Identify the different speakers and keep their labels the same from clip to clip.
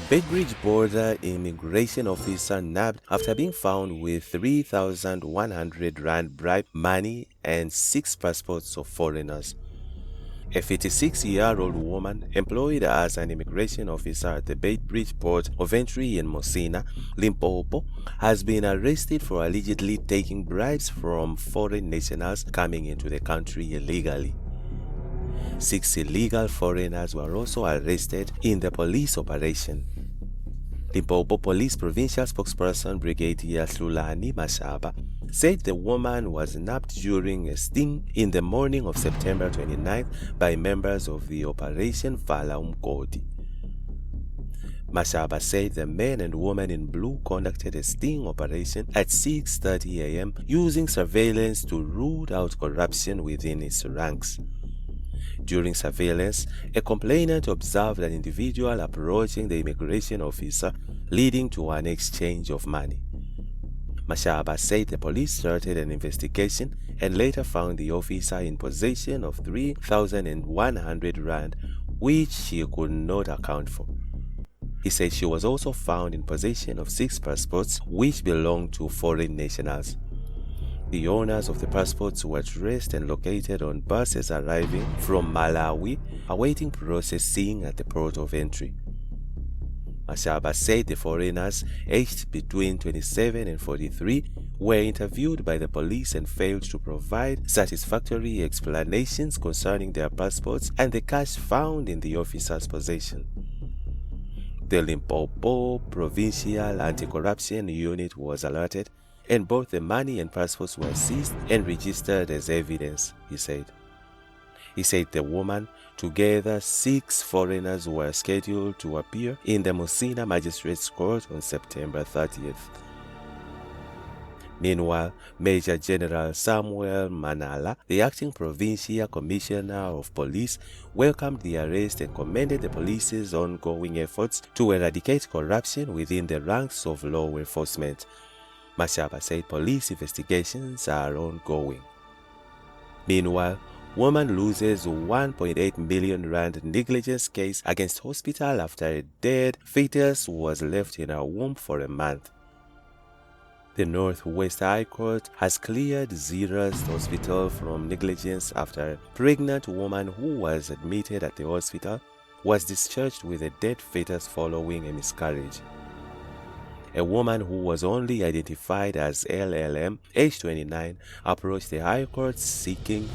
Speaker 1: Beitbridge border immigration officer nabbed after being found with 3,100 rand bribe money and 6 passports of foreigners. A 56-year-old woman employed as an immigration officer at the Beitbridge Port of Entry in Musina, Limpopo, has been arrested for allegedly taking bribes from foreign nationals coming into the country illegally. 6 illegal foreigners were also arrested in the police operation. Limpopo Police Provincial spokesperson Brigadier Hlulani Mashaba said the woman was nabbed during a sting in the morning of September 29th by members of the Operation Vala Umgodi. Mashaba said the men and women in blue conducted a sting operation at 6:30 a.m. using surveillance to root out corruption within its ranks. During surveillance, a complainant observed an individual approaching the immigration officer, leading to an exchange of money. Mashaba said the police started an investigation and later found the officer in possession of 3,100 rand, which she could not account for. He said she was also found in possession of 6 passports which belonged to foreign nationals. The owners of the passports were traced and located on buses arriving from Malawi, awaiting processing at the port of entry. Mashaba said the foreigners, aged between 27 and 43, were interviewed by the police and failed to provide satisfactory explanations concerning their passports and the cash found in the officer's possession. The Limpopo Provincial Anti-Corruption Unit was alerted, and both the money and passports were seized and registered as evidence, he said. He said the woman, together 6 foreigners, were scheduled to appear in the Musina Magistrates Court on September 30th. Meanwhile, Major General Samuel Manala, the acting Provincial Commissioner of Police, welcomed the arrest and commended the police's ongoing efforts to eradicate corruption within the ranks of law enforcement. Mashaba said police investigations are ongoing. Meanwhile, woman loses 1.8 million rand negligence case against hospital after a dead fetus was left in her womb for a month. The Northwest High Court has cleared Zira's hospital from negligence after a pregnant woman who was admitted at the hospital was discharged with a dead fetus following a miscarriage. A woman who was only identified as LLM, age 29, approached the High Court seeking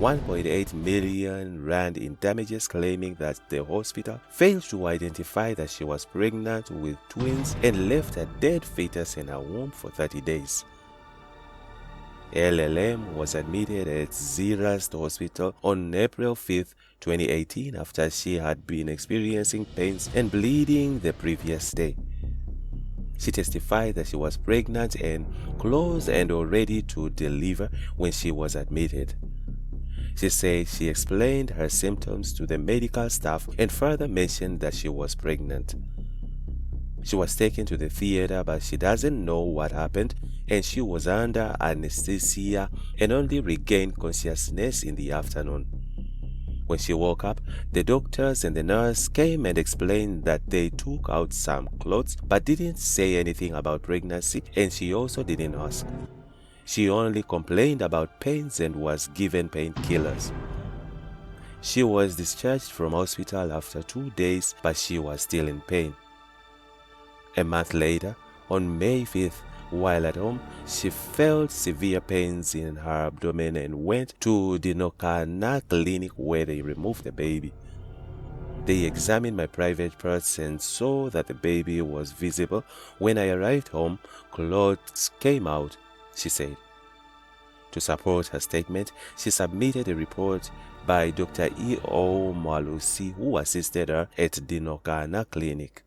Speaker 1: 1.8 million rand in damages, claiming that the hospital failed to identify that she was pregnant with twins and left a dead fetus in her womb for 30 days. LLM was admitted at Zira's hospital on April 5, 2018 after she had been experiencing pains and bleeding the previous day. She testified that she was pregnant and close and ready to deliver when she was admitted. She said she explained her symptoms to the medical staff and further mentioned that she was pregnant. She was taken to the theater, but she doesn't know what happened, and she was under anesthesia and only regained consciousness in the afternoon. When she woke up, the doctors and the nurse came and explained that they took out some clothes but didn't say anything about pregnancy, and she also didn't ask. She only complained about pains and was given painkillers. She was discharged from hospital after 2 days, but she was still in pain. A month later, on May 5th, while at home, she felt severe pains in her abdomen and went to the Nokana clinic where they removed the baby. They examined my private parts and saw that the baby was visible. When I arrived home, clothes came out, she said. To support her statement, she submitted a report by Dr. E.O. Malusi, who assisted her at the Nokana clinic.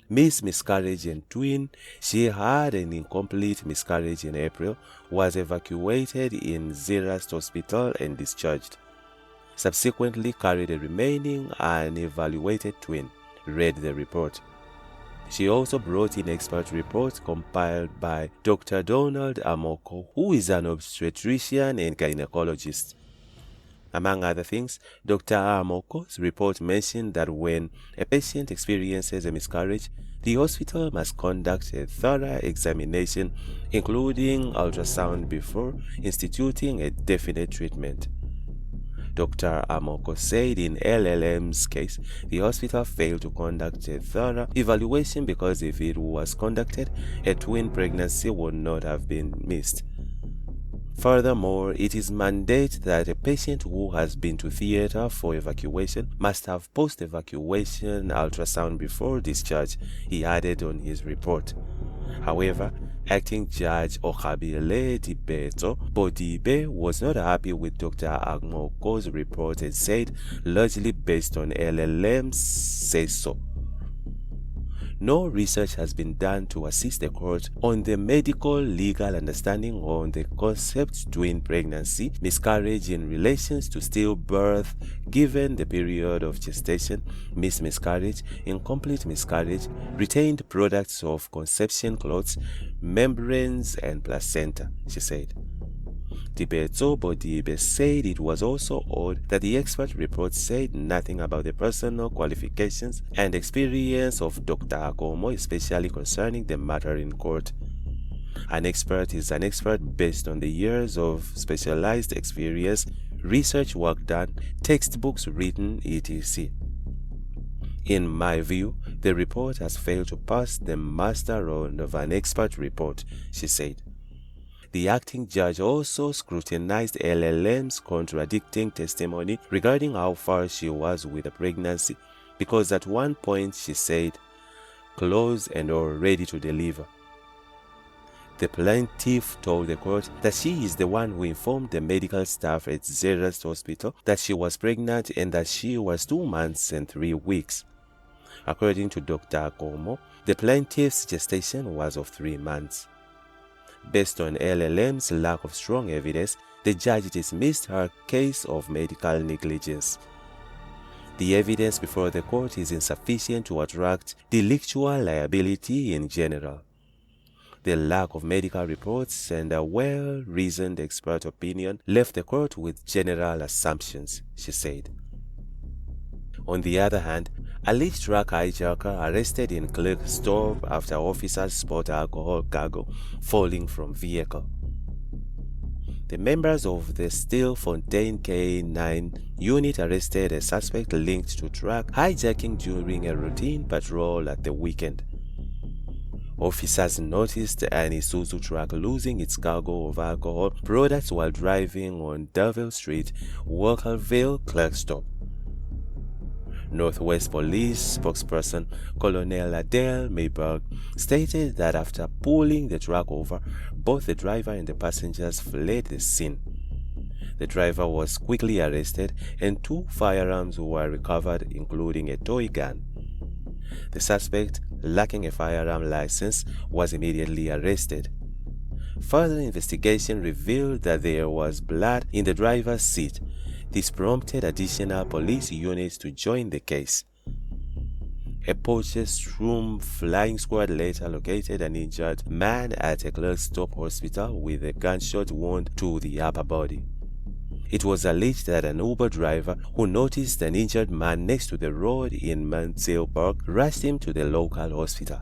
Speaker 1: Miscarriage and twin. She had an incomplete miscarriage in April, was evacuated in Zira's hospital and discharged. Subsequently carried a remaining unevaluated twin, read the report. She also brought in expert reports compiled by Dr. Donald Amoko, who is an obstetrician and gynecologist. Among other things, Dr. Amoko's report mentioned that when a patient experiences a miscarriage, the hospital must conduct a thorough examination, including ultrasound, before instituting a definite treatment. Dr. Amoko said in LLM's case, the hospital failed to conduct a thorough evaluation because if it was conducted, a twin pregnancy would not have been missed. Furthermore, it is mandated that a patient who has been to theater for evacuation must have post-evacuation ultrasound before discharge, he added on his report. However, Acting Judge Okhabile Dibeto Bodibe was not happy with Dr. Agmoko's report and said, largely based on LLM's say-so. No research has been done to assist the court on the medical legal understanding on the concept twin pregnancy, miscarriage in relations to stillbirth given the period of gestation, miscarriage, incomplete miscarriage, retained products of conception clots, membranes and placenta, she said. Dibeto Bodibe said it was also odd that the expert report said nothing about the personal qualifications and experience of Dr. Akomo, especially concerning the matter in court. An expert is an expert based on the years of specialized experience, research work done, textbooks written, etc. In my view, the report has failed to pass the master round of an expert report, she said. The acting judge also scrutinized LLM's contradicting testimony regarding how far she was with the pregnancy, because at one point she said, close and or ready to deliver. The plaintiff told the court that she is the one who informed the medical staff at Zerast Hospital that she was pregnant and that she was 2 months and 3 weeks. According to Dr. Akomo, the plaintiff's gestation was of 3 months. Based on LLM's lack of strong evidence, the judge dismissed her case of medical negligence. The evidence before the court is insufficient to attract delictual liability in general. The lack of medical reports and a well-reasoned expert opinion left the court with general assumptions, she said. On the other hand, alleged truck hijacker arrested in Klerksdorp after officers spot alcohol cargo falling from vehicle. The members of the Stilfontein K9 unit arrested a suspect linked to truck hijacking during a routine patrol at the weekend. Officers noticed an Isuzu truck losing its cargo of alcohol products while driving on Delville Street, Walkerville, Klerksdorp. Northwest Police spokesperson Colonel Adele Mayberg stated that after pulling the truck over, both the driver and the passengers fled the scene. The driver was quickly arrested and 2 firearms were recovered, including a toy gun. The suspect, lacking a firearm license, was immediately arrested. Further investigation revealed that there was blood in the driver's seat. This prompted additional police units to join the case. A Potchefstroom flying squad later located an injured man at a Klerksdorp hospital with a gunshot wound to the upper body. It was alleged that an Uber driver who noticed an injured man next to the road in Mansell Park rushed him to the local hospital.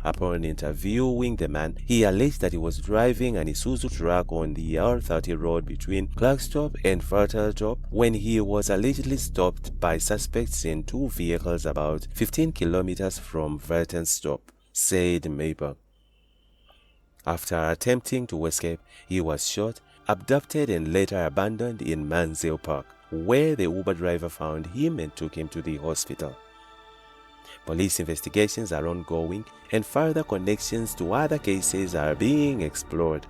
Speaker 1: Upon interviewing the man, he alleged that he was driving an Isuzu truck on the R30 road between Klerksdorp and Varterdorp when he was allegedly stopped by suspects in 2 vehicles about 15 kilometers from Varterdorp, said Mayberg. After attempting to escape, he was shot, abducted and later abandoned in Mansell Park, where the Uber driver found him and took him to the hospital. Police investigations are ongoing and further connections to other cases are being explored.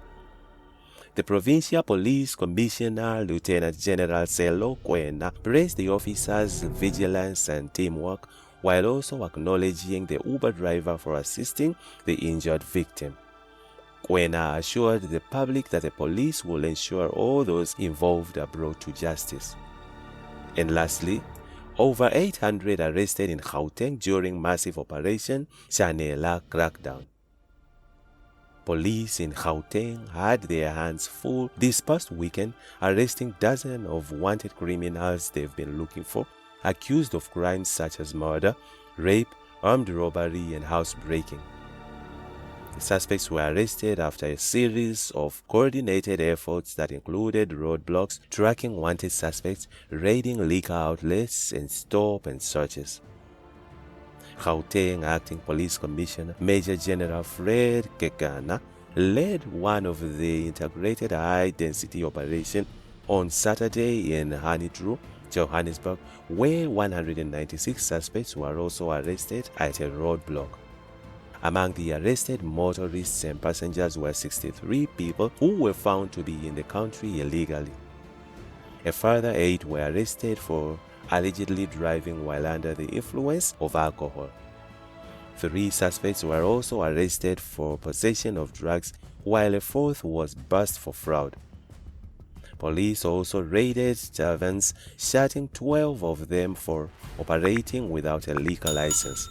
Speaker 1: The Provincial Police Commissioner Lieutenant General Selo Kwena praised the officers' vigilance and teamwork while also acknowledging the Uber driver for assisting the injured victim. Kwena assured the public that the police will ensure all those involved are brought to justice. And lastly, over 800 arrested in Gauteng during massive Operation Vala crackdown. Police in Gauteng had their hands full this past weekend, arresting dozens of wanted criminals they've been looking for, accused of crimes such as murder, rape, armed robbery, and housebreaking. The suspects were arrested after a series of coordinated efforts that included roadblocks, tracking wanted suspects, raiding liquor outlets, and stop and searches. Gauteng Acting Police Commissioner Major General Fred Kekana led one of the integrated high-density operation on Saturday in Hanitru, Johannesburg, where 196 suspects were also arrested at a roadblock. Among the arrested motorists and passengers were 63 people who were found to be in the country illegally. A further 8 were arrested for allegedly driving while under the influence of alcohol. 3 suspects were also arrested for possession of drugs, while a 4th was bussed for fraud. Police also raided taverns, shutting 12 of them for operating without a liquor license.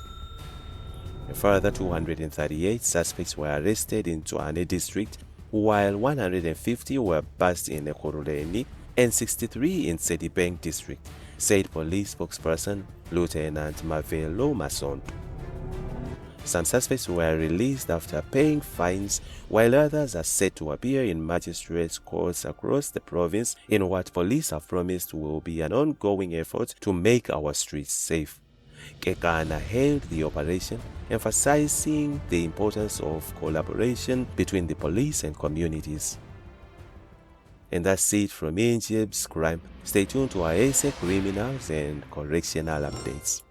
Speaker 1: A further 238 suspects were arrested in Tshwane district, while 150 were bussed in Ekurhuleni and 63 in Sedibeng district, said police spokesperson Lieutenant Mavelo Masonto. Some suspects were released after paying fines, while others are set to appear in magistrates' courts across the province in what police have promised will be an ongoing effort to make our streets safe. Kekana hailed the operation, emphasizing the importance of collaboration between the police and communities. And that's it from INJIBS Crime. Stay tuned to our ASA criminals and correctional updates.